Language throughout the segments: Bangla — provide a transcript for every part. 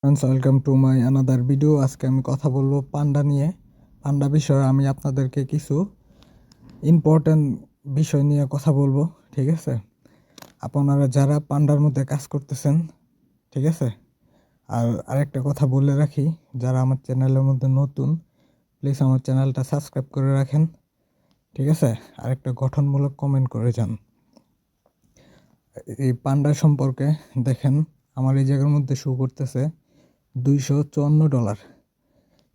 Friends, welcome to my another video. আজকে আমি কথা বলবো পান্ডা নিয়ে। পান্ডা বিষয়ে আমি আপনাদেরকে কিছু ইম্পর্ট্যান্ট বিষয় নিয়ে কথা বলবো, ঠিক আছে? আপনারা যারা পান্ডার মধ্যে কাজ করতেছেন, ঠিক আছে? আর আরেকটা কথা বলে রাখি, যারা আমার চ্যানেলের মধ্যে নতুন, প্লিজ আমার চ্যানেলটা সাবস্ক্রাইব করে রাখেন, ঠিক আছে? আরেকটা গঠনমূলক কমেন্ট করে যান। এই পান্ডা সম্পর্কে দেখেন, আমার এই জায়গার মধ্যে শো করতেছে $254।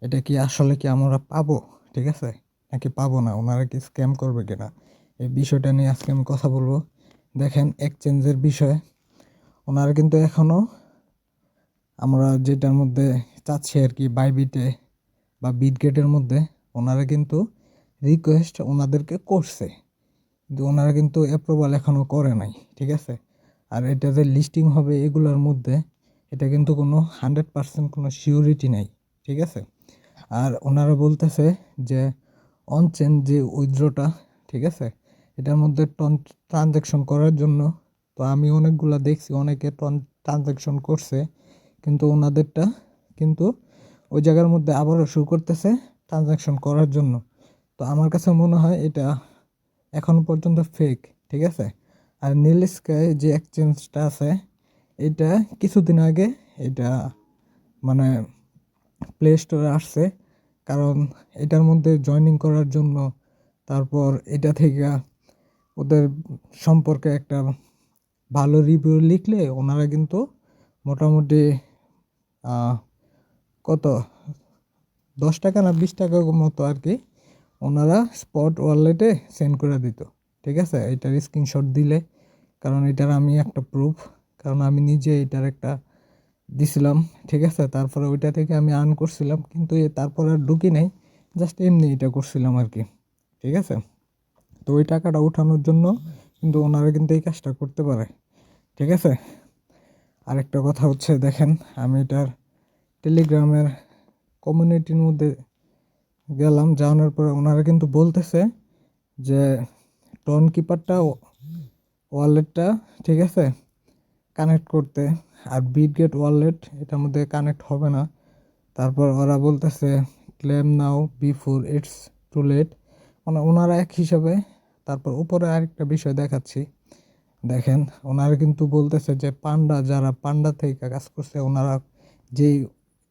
এটা কি আসলে কি আমরা পাবো, ঠিক আছে, নাকি পাবো না, ওনারা কি স্ক্যাম করবে কিনা, এই বিষয়টা নিয়ে আজকে আমি কথা বলবো। দেখেন, এক্সচেঞ্জের বিষয়ে ওনারা কিন্তু এখনও আমরা যেটার মধ্যে চাচ্ছি আর কি, বাইবিটে বা বিটগেটের মধ্যে ওনারা কিন্তু রিকোয়েস্ট ওনাদেরকে করছে, কিন্তু ওনারা কিন্তু অ্যাপ্রুভাল এখনও করে নাই, ঠিক আছে? আর এটা যে লিস্টিং হবে এগুলোর মধ্যে, এটা কিন্তু কোনো 100% কোনো সিউরিটি নেই, ঠিক আছে? আর ওনারা বলতেছে যে অনচেন যে উইথড্রটা, ঠিক আছে, এটার মধ্যে ট্রানজ্যাকশন করার জন্য, তো আমি অনেকগুলা দেখছি, অনেকে ট্রানজ্যাকশন করছে, কিন্তু ওনাদেরটা কিন্তু ওই জায়গার মধ্যে আবারও শো করতেছে ট্রানজ্যাকশন করার জন্য। তো আমার কাছে মনে হয় এটা এখনও পর্যন্ত ফেক, ঠিক আছে? আর নীল স্কাই যে এক্সচেঞ্জটা আছে, এটা কিছুদিন আগে এটা মানে প্লে স্টোরে আসছে, কারণ এটার মধ্যে জয়েনিং করার জন্য, তারপর এটা থেকে ওদের সম্পর্কে একটা ভালো রিভিউ লিখলে ওনারা কিন্তু মোটামুটি কত 10 টাকা না 20 টাকা মতো আর কি ওনারা স্পট ওয়ালেটে সেন্ড করে দিত, ঠিক আছে? এটার স্ক্রিনশট দিলে, কারণ এটার আমি একটা প্রুফ, কারণ আমি নিজে এটার একটা দিছিলাম, ঠিক আছে? তারপরে ওইটা থেকে আমি আর্ন করছিলাম, কিন্তু তারপর আর ঢুকি নাই, জাস্ট এমনি এটা করছিলাম আর কি, ঠিক আছে? তো ওই টাকাটা উঠানোর জন্য কিন্তু ওনারা কিন্তু এই কাজটা করতে পারে, ঠিক আছে? আরেকটা কথা হচ্ছে, দেখেন, আমি এটার টেলিগ্রামের কমিউনিটির মধ্যে গেলাম, যাওয়ানোর পরে ওনারা কিন্তু বলতেছে যে টন কিপারটা ওয়ালেটটা, ঠিক আছে, কানেক্ট করতে, আর বিটগেট ওয়ালেট এটার মধ্যে কানেক্ট হবে না। তারপর ওরা বলতেছে claim now before it's too late, মানে ওনারা এক হিসাবে। তারপর উপরে আরেকটা বিষয় দেখাচ্ছি, দেখেন, ওনারা কিন্তু বলতেছে যে যারা পান্ডা থেকে কাজ করছে ওনারা যেই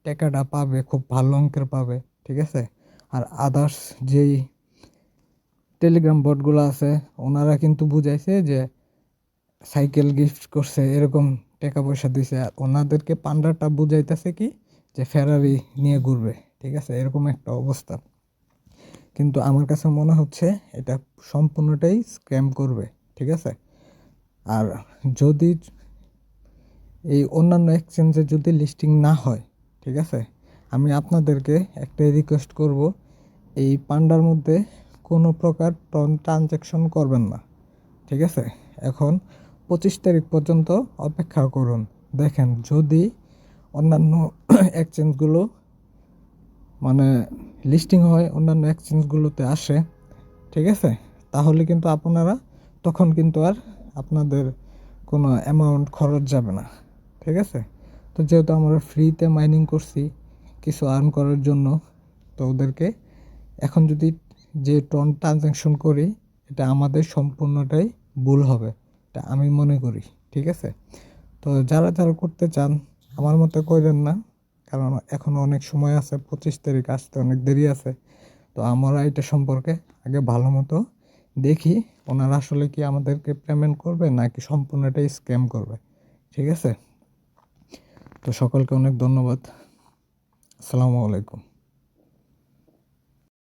টাকাটা পাবে খুব ভালো অঙ্কের পাবে, ঠিক আছে? আর আদার্স যেই টেলিগ্রাম বটগুলো আছে ওনারা কিন্তু বুঝাইছে যে সাইকেল গিফট করছে, এরকম টাকা পয়সা দিছে, আর ওনাদেরকে পান্ডাটা বুঝাইতেছে কি যে ফেরারি নিয়ে ঘুরবে, ঠিক আছে? এরকম একটা অবস্থা। কিন্তু আমার কাছে মনে হচ্ছে এটা সম্পূর্ণটাই স্ক্যাম করবে, ঠিক আছে? আর যদি এই অন্যান্য এক্সচেঞ্জে যদি লিস্টিং না হয়, ঠিক আছে, আমি আপনাদেরকে একটাই রিকোয়েস্ট করব, এই পান্ডার মধ্যে কোনো প্রকার ট্রানজ্যাকশন করবেন না, ঠিক আছে? এখন 25 তারিখ পর্যন্ত অপেক্ষা করুন। দেখেন, যদি অন্যান্য এক্সচেঞ্জগুলো মানে লিস্টিং হয়, অন্যান্য এক্সচেঞ্জগুলোতে আসে, ঠিক আছে, তাহলে কিন্তু আপনারা তখন কিন্তু আর আপনাদের কোনো অ্যামাউন্ট খরচ যাবে না, ঠিক আছে? তো যেহেতু আমরা ফ্রিতে মাইনিং করছি কিছু আর্ন করার জন্য, তো ওদেরকে এখন যদি যে ট্রানজ্যাকশন করি, এটা আমাদের সম্পূর্ণটাই ভুল হবে, এটা আমি মনে করি, ঠিক আছে? তো যারা যারা করতে চান আমার মতো করেন না, কারণ এখনও অনেক সময় আছে, 25 তারিখ আসতে অনেক দেরি আছে। তো আমরা এটা সম্পর্কে আগে ভালো মতো দেখি, ওনারা আসলে কি আমাদেরকে পেমেন্ট করবে নাকি সম্পূর্ণটাই স্ক্যাম করবে, ঠিক আছে? তো সকলকে অনেক ধন্যবাদ। আসসালামু আলাইকুম।